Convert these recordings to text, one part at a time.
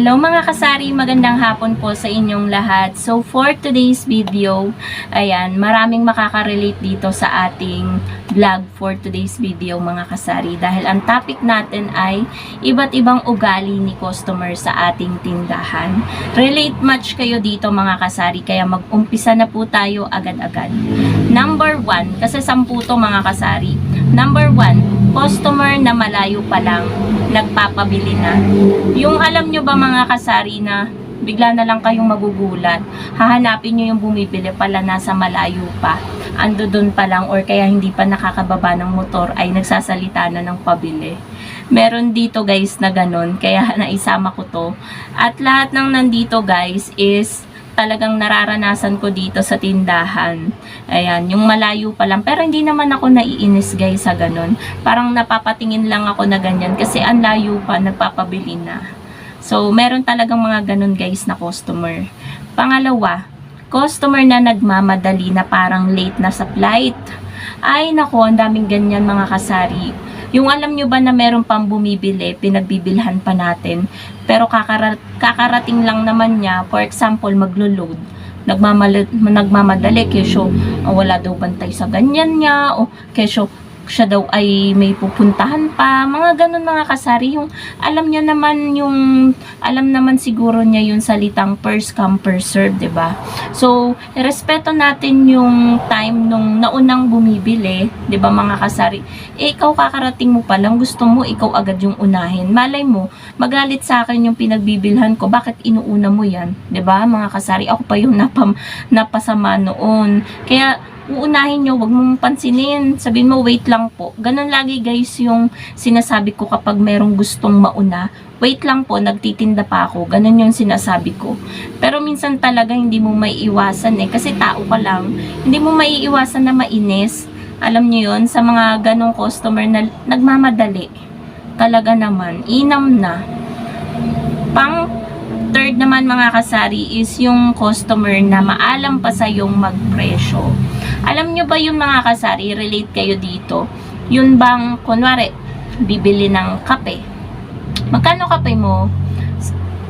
Hello mga kasari, magandang hapon po sa inyong lahat. So for today's video, ayan, maraming makaka-relate dito sa ating vlog for today's video mga kasari. Dahil ang topic natin ay iba't ibang ugali ni customer sa ating tindahan. Relate much kayo dito mga kasari, kaya mag-umpisa na po tayo agad-agad. Number 1, kasi 10 to mga kasari. Number 1, customer na malayo pa lang nagpapabili na. Yung alam nyo ba mga kasari na bigla na lang kayong magugulat, hahanapin nyo yung bumibili pala nasa malayo pa, ando doon pa lang or kaya hindi pa nakakababa ng motor ay nagsasalita na ng pabili. Meron dito guys na ganun, kaya naisama ko to. At lahat ng nandito guys is talagang nararanasan ko dito sa tindahan. Ayan, yung malayo pa lang. Pero hindi naman ako naiinis guys sa ganun. Parang napapatingin lang ako na ganyan kasi ang layo pa, nagpapabili na. So, meron talagang mga ganun guys na customer. Pangalawa, customer na nagmamadali na parang late na sa flight. Ay nako, ang daming ganyan mga kasari. Yung alam nyo ba na meron pang bumibili, pinagbibilhan pa natin, pero kakarating lang naman niya, for example, maglo-load, nagmamadali, kesyo wala daw bantay sa ganyan niya, o kesyo siya daw ay may pupuntahan pa, mga ganun mga kasari, yung alam niya naman alam naman siguro niya yung salitang first come first serve, 'di ba? So, respeto natin yung time nung naunang bumibili, 'di ba mga kasari? Ikaw kakarating mo pa lang, gusto mo ikaw agad yung unahin. Malay mo, magalit sa akin yung pinagbibilhan ko, bakit inuuna mo 'yan? 'Di ba mga kasari? Ako pa yung napasama noon. Kaya uunahin nyo, wag mong pansinin, sabihin mo wait lang po. Ganun lagi guys yung sinasabi ko kapag merong gustong mauna, wait lang po, nagtitinda pa ako. Ganun yung sinasabi ko. Pero minsan talaga hindi mo maiiwasan kasi tao ka lang, hindi mo maiiwasan na mainis. Alam nyo yun, sa mga ganong customer na nagmamadali, talaga naman inam na. Pang third naman mga kasari is yung customer na maalam pa sa yung magpresyo. Alam nyo ba yung mga kasari, relate kayo dito, yun bang kunwari bibili ng kape, magkano kape mo?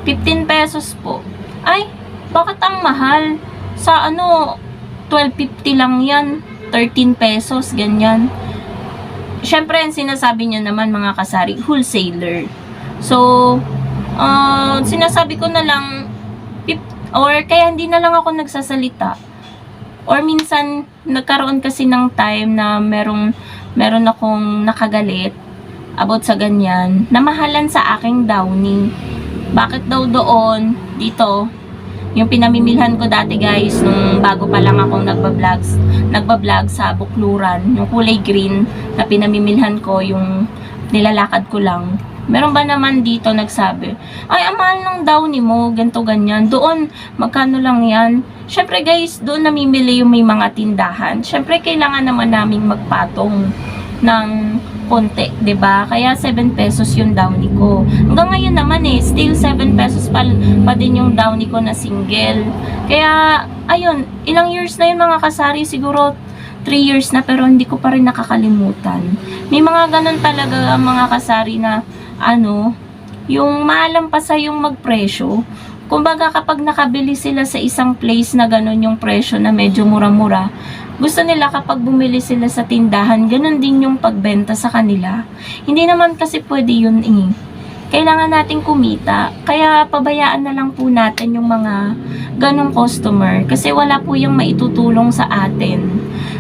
15 pesos po. Ay, bakit ang mahal? Sa 12.50 lang yan, 13 pesos, ganyan. Syempre ang sinasabi niya naman mga kasari, wholesaler. So sinasabi ko na lang, or kaya hindi na lang ako nagsasalita. Or minsan, nagkaroon kasi ng time na meron akong nakagalit about sa ganyan, namahalan sa aking downy. Bakit daw doon, dito, yung pinamimilhan ko dati guys, nung bago pa lang akong nagbablog sa Bukluran, yung kulay green na pinamimilhan ko, yung nilalakad ko lang. Meron ba naman dito nagsabi, ay, ang mahal ng downy mo, ganto ganyan. Doon, magkano lang yan? Syempre guys, doon namimili yung may mga tindahan. Syempre, kailangan naman naming magpatong ng konti, 'di ba? Kaya 7 pesos yung downy ko. Hanggang ngayon naman still 7 pesos pa din yung downy ko na single. Kaya, ayun, ilang years na yun mga kasari, siguro 3 years na, pero hindi ko pa rin nakakalimutan. May mga ganun talaga mga kasari na yung maalam pa sa yung magpresyo. Kumbaga kapag nakabili sila sa isang place na ganun yung presyo na medyo mura-mura, gusto nila kapag bumili sila sa tindahan, ganun din yung pagbenta sa kanila. Hindi naman kasi pwede yun Kailangan natin kumita. Kaya pabayaan na lang po natin yung mga ganong customer kasi wala po yung maitutulong sa atin.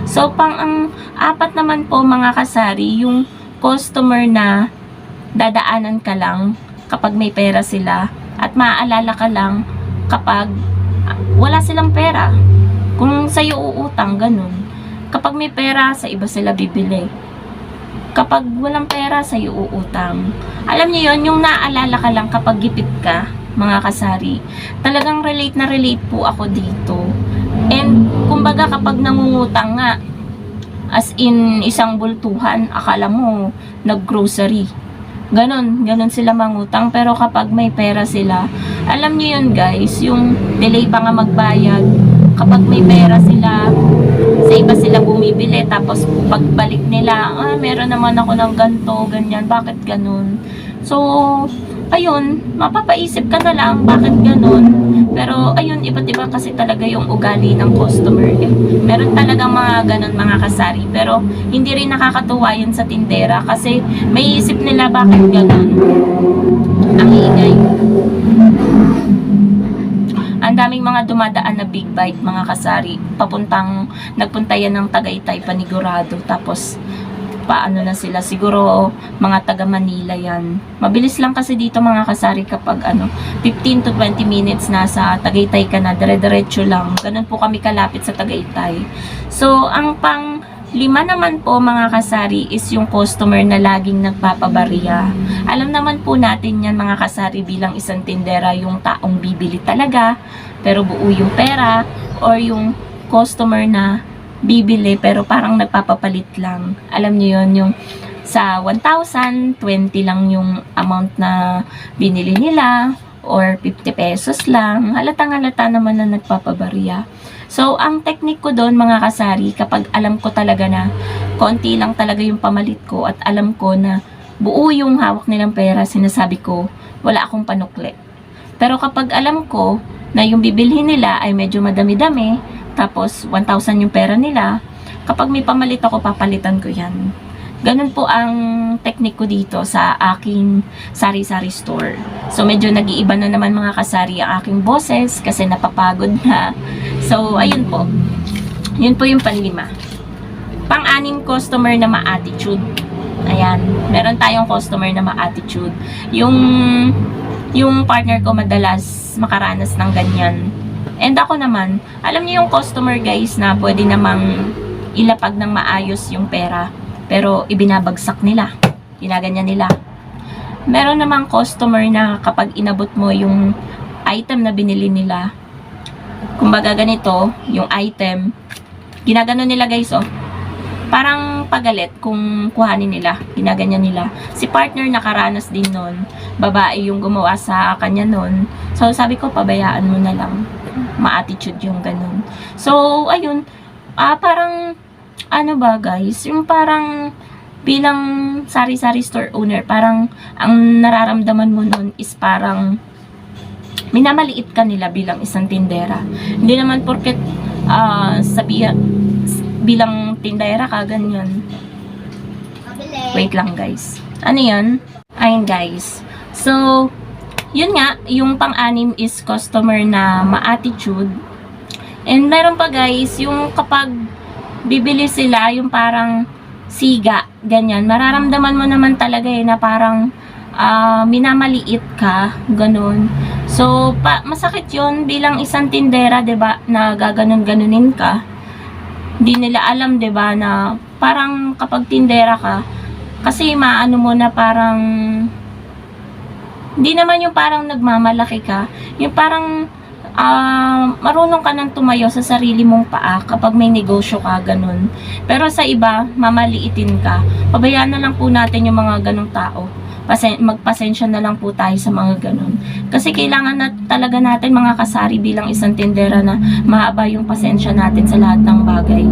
So ang apat naman po mga kasari, yung customer na dadaanan ka lang kapag may pera sila at maaalala ka lang kapag wala silang pera. Kung sa'yo uutang, ganun. Kapag may pera, sa iba sila bibili. Kapag walang pera, sa'yo uutang. Alam niyo yon, yung naaalala ka lang kapag gipit ka, mga kasari. Talagang relate na relate po ako dito. And kumbaga kapag nangungutang nga, as in isang bultuhan, akala mo nag-grocery. Ganon sila mangutang. Pero kapag may pera sila, alam niyo yun guys, yung delay pa nga magbayad. Kapag may pera sila, sa iba sila bumibili, tapos pagbalik nila, meron naman ako ng ganto, ganyan, bakit ganon? So, ayun, mapapaisip ka na lang bakit ganun. Pero ayun, iba't iba kasi talaga yung ugali ng customer. Meron talagang mga ganun mga kasari, pero hindi rin nakakatuwa yun sa tindera kasi may isip nila bakit ganun. Ang ingay. Ang daming mga dumadaan na big bike mga kasari, nagpunta yan ng Tagaytay panigurado, tapos paano na sila, siguro mga taga Manila yan. Mabilis lang kasi dito mga kasari kapag 15 to 20 minutes nasa Tagaytay ka na, dire-diretso lang. Ganun po kami kalapit sa Tagaytay. So ang pang 5 naman po mga kasari is yung customer na laging nagpapabarya. Alam naman po natin yan mga kasari bilang isang tindera, yung taong bibili talaga pero buo yung pera, or yung customer na bibili pero parang nagpapapalit lang. Alam niyo yon, yung sa 1,000, 20 lang yung amount na binili nila, or 50 pesos lang. Halatang-halata naman na nagpapabarya. So, ang technique ko doon mga kasari, kapag alam ko talaga na konti lang talaga yung pamalit ko at alam ko na buo yung hawak nilang pera, sinasabi ko, wala akong panukli. Pero kapag alam ko na yung bibilhin nila ay medyo madami-dami, tapos 1,000 yung pera nila, kapag may pamalit ako, papalitan ko yan. Ganun po ang technique ko dito sa aking sari-sari store. So, medyo nag-iiba na naman mga kasari ang aking boses kasi napapagod na. So, ayun po. Yun po yung panlima. Pang-anim, customer na ma-attitude. Ayan. Meron tayong customer na ma-attitude. Yung partner ko madalas makaranas ng ganyan. And ako naman, alam niyo yung customer guys na pwede namang ilapag ng maayos yung pera, pero ibinabagsak nila. Ginaganyan nila. Meron namang customer na kapag inabot mo yung item na binili nila, kumbaga ganito, yung item, ginagano nila guys, oh. Parang pagalit kung kuhanin nila. Ginaganyan nila. Si partner nakaranas din nun. Babae yung gumawa sa kanya nun. So, sabi ko, pabayaan mo na lang. Ma-attitude yung ganun. So, ayun. Parang, ano ba guys? Yung parang, bilang sari-sari store owner, parang, ang nararamdaman mo nun is parang, minamaliit ka nila bilang isang tindera. Hindi naman porket, bilang tindera ka, ganyan. Wait lang guys. Ano yun? Ayun guys. So, yun nga, yung pang-anim is customer na ma-attitude. And meron pa guys, yung kapag bibili sila, yung parang siga, ganyan. Mararamdaman mo naman talaga na parang minamaliit ka, ganun. So, masakit yun bilang isang tindera, 'di ba, na gaganon-ganunin ka. Hindi nila alam, 'di ba, na parang kapag tindera ka, kasi maano mo na parang hindi naman yung parang nagmamalaki ka, yung parang marunong ka nang tumayo sa sarili mong paa kapag may negosyo ka, ganun. Pero sa iba, mamaliitin ka. Pabayaan na lang po natin yung mga ganung tao. Magpasensya na lang po tayo sa mga ganun. Kasi kailangan na talaga natin mga kasari bilang isang tindera na mahaba yung pasensya natin sa lahat ng bagay.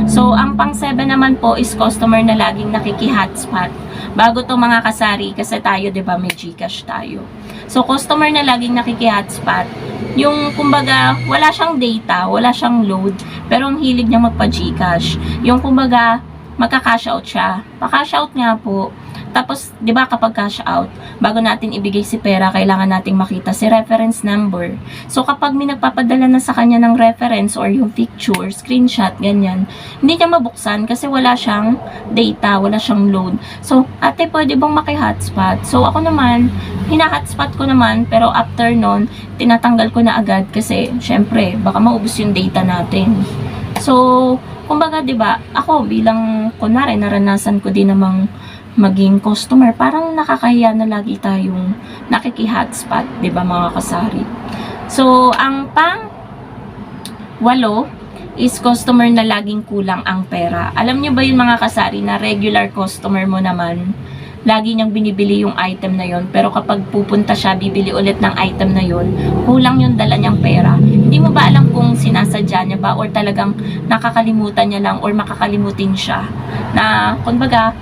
So, ang pang 7 naman po is customer na laging nakiki-hotspot. Bago to mga kasari, kasi tayo, 'di ba, may GCash tayo. So, customer na laging nakiki-hotspot, yung kumbaga wala siyang data, wala siyang load, pero ang hilig niya magpa-GCash. Yung kumbaga magka-cash out siya. Pa-cash out nga po. Tapos, 'di ba, kapag cash out, bago natin ibigay si pera, kailangan nating makita si reference number. So, kapag may nagpapadala na sa kanya ng reference or yung picture, screenshot, ganyan, hindi niya mabuksan kasi wala siyang data, wala siyang load. So, ate, pwede bang maki-hotspot? So, ako naman, hina-hotspot ko naman, pero after nun, tinatanggal ko na agad kasi, syempre, baka maubos yung data natin. So, kumbaga, 'di ba, ako bilang kunwari naranasan ko din namang maging customer, parang nakakahiya na lagi tayong nakiki-hotspot, 'di ba mga kasari? So, ang pang-8 is customer na laging kulang ang pera. Alam niyo ba yun mga kasari na regular customer mo naman, lagi niyang binibili yung item na yon, pero kapag pupunta siya, bibili ulit ng item na yon, kulang yung dala niyang pera. Hindi mo ba alam kung sinasadya niya ba or talagang nakakalimutan niya lang or makakalimutin siya? Na, kumbaga,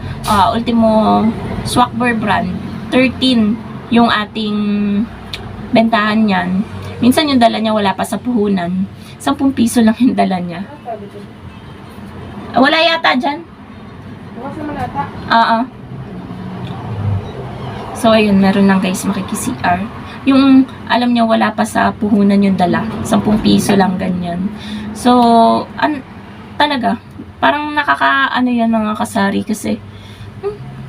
ultimo Swakber brand, 13 yung ating bentahan niyan. Minsan yung dala niya wala pa sa puhunan. 10 piso lang yung dala niya. Wala yata dyan. Bukas naman ata. Oo. So, ayun, meron lang guys makiki-CR. Yung, alam niya, wala pa sa puhunan yung dala. 10 piso lang, ganyan. So, talaga, parang ano yan mga kasari kasi,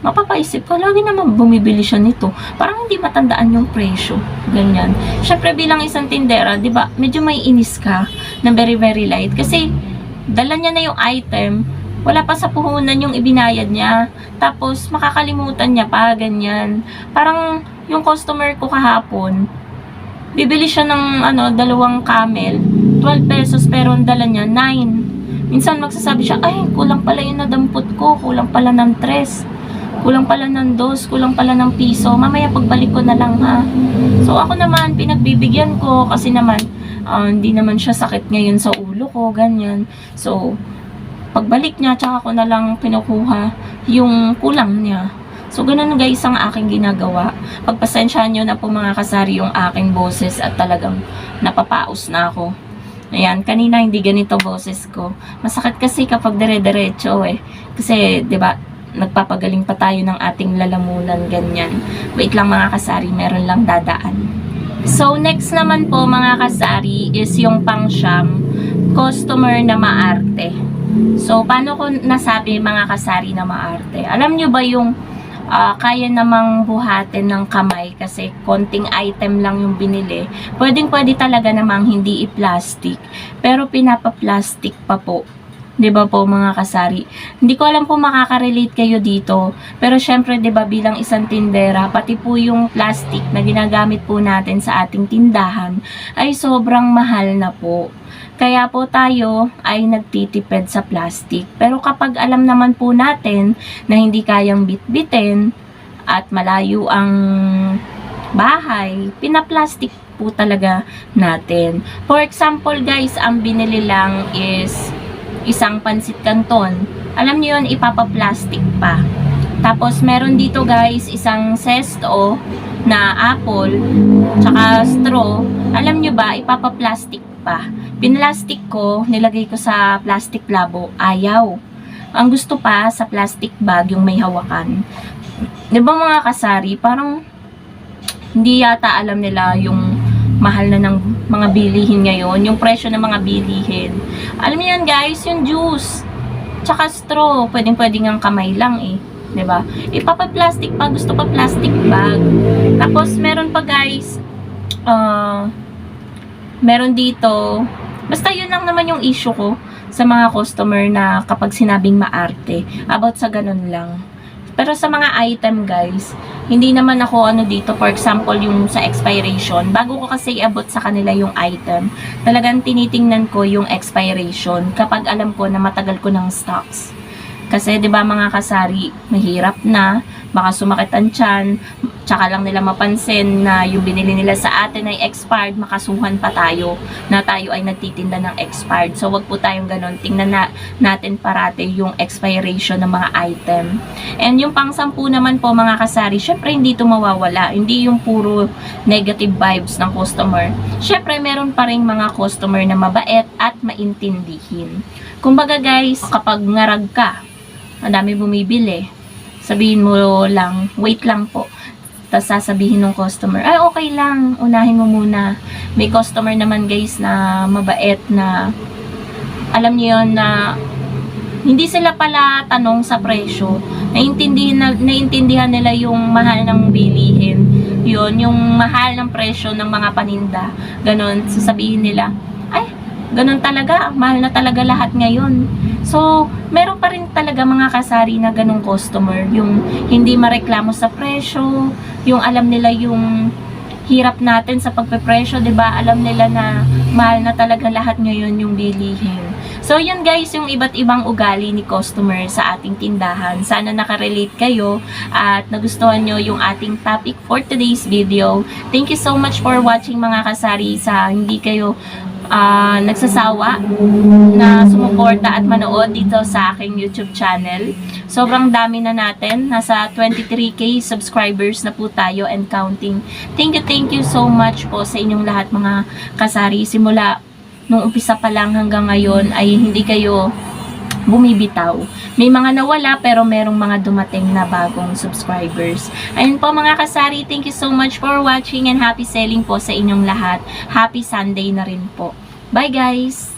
mapapaisip ko, lagi naman bumibili siya nito. Parang hindi matandaan yung presyo. Ganyan. Syempre, bilang isang tindera, di ba, medyo may inis ka na very, very light. Kasi, dala niya na yung item, wala pa sa puhunan yung ibinayad niya. Tapos, makakalimutan niya pa, ganyan. Parang, yung customer ko kahapon, bibili siya ng, 2 camel, 12 pesos, pero ang dala niya, 9. Minsan, magsasabi siya, ay, kulang pala yung nadampot ko, kulang pala ng 3, kulang pala ng 2, kulang pala ng piso, mamaya pagbalik ko na lang ha. So, ako naman, pinagbibigyan ko, kasi naman, hindi naman siya sakit ngayon sa ulo ko, ganyan. So, pagbalik niya, tsaka ko na lang kinukuha yung kulang niya. So, ganun guys ang aking ginagawa. Pagpasensyahan nyo na po mga kasari yung aking boses at talagang napapaus na ako. Ayan, kanina hindi ganito boses ko. Masakit kasi kapag dire-diretso eh. Kasi, di ba, nagpapagaling pa tayo ng ating lalamunan, ganyan. Wait lang mga kasari, meron lang dadaan. So, next naman po mga kasari is yung pang-siyam, customer na maarte. So, paano ko nasabi mga kasari na maarte? Alam nyo ba yung kaya namang buhatin ng kamay kasi konting item lang yung binili? Pwede talaga namang hindi i-plastic. Pero pinapa-plastic pa po. 'Di ba po mga kasari? Hindi ko alam kung makaka-relate kayo dito. Pero syempre 'di ba bilang isang tindera, pati po yung plastic na ginagamit po natin sa ating tindahan ay sobrang mahal na po. Kaya po tayo ay nagtitipid sa plastic. Pero kapag alam naman po natin na hindi kayang bitbitin at malayo ang bahay, pinaplastic po talaga natin. For example guys, ang binili lang is isang pansit canton. Alam niyo yun, ipapaplastic pa. Tapos meron dito guys, isang sesto na apple, tsaka straw. Alam niyo ba, ipapaplastic pa. Pinlastic ko, nilagay ko sa plastic labo, ayaw. Ang gusto pa sa plastic bag, yung may hawakan. Diba mga kasari, parang hindi yata alam nila yung mahal na ng mga bilihin ngayon, yung presyo ng mga bilihin. Alam niyo yun guys, yung juice, tsaka straw, pwedeng ngang kamay lang eh. 'Di ba? Ipapa-plastic pa, gusto pa plastic bag. Tapos meron pa guys, meron dito, basta yun lang naman yung issue ko sa mga customer na kapag sinabing maarte, about sa ganun lang. Pero sa mga item guys, hindi naman ako dito, for example yung sa expiration, bago ko kasi iabot sa kanila yung item, talagang tinitingnan ko yung expiration kapag alam ko na matagal ko ng stocks. Kasi 'di ba mga kasari, mahirap na, baka sumakit ang tiyan, tsaka lang nila mapansin na yung binili nila sa atin ay expired, makasuhan pa tayo na tayo ay nagtitinda ng expired. So wag po tayong ganun, tingnan natin parate yung expiration ng mga item. And yung pang-10 naman po mga kasari, syempre hindi ito mawawala, hindi yung puro negative vibes ng customer. Syempre meron pa rin mga customer na mabait at maintindihin. Kumbaga guys, kapag ngarag ka, ang dami bumibili, sabihin mo lang, wait lang po. Tapos sasabihin ng customer, ay okay lang, unahin mo muna. May customer naman guys na mabait na, alam niyo yun na, hindi sila pala tanong sa presyo. Naiintindihan nila yung mahal ng bilihin. Yun, yung mahal ng presyo ng mga paninda. Ganon, sasabihin nila, ay, ganon talaga, mahal na talaga lahat ngayon. So, meron pa rin talaga mga kasari na ganong customer, yung hindi mareklamo sa presyo, yung alam nila yung hirap natin sa pagpepresyo, 'di ba? Alam nila na mahal na talaga lahat ngayon yung bilihin. So, yun guys, yung iba't ibang ugali ni customer sa ating tindahan. Sana nakarelate kayo at nagustuhan nyo yung ating topic for today's video. Thank you so much for watching mga kasari. Sa hindi kayo nagsasawa na sumuporta at manood dito sa aking YouTube channel. Sobrang dami na natin. Nasa 23k subscribers na po tayo and counting. Thank you so much po sa inyong lahat mga kasari. Simula nung umpisa pa lang hanggang ngayon ay hindi kayo bumibitaw. May mga nawala pero merong mga dumating na bagong subscribers. Ayun po mga kasari, thank you so much for watching and happy selling po sa inyong lahat. Happy Sunday na rin po. Bye guys!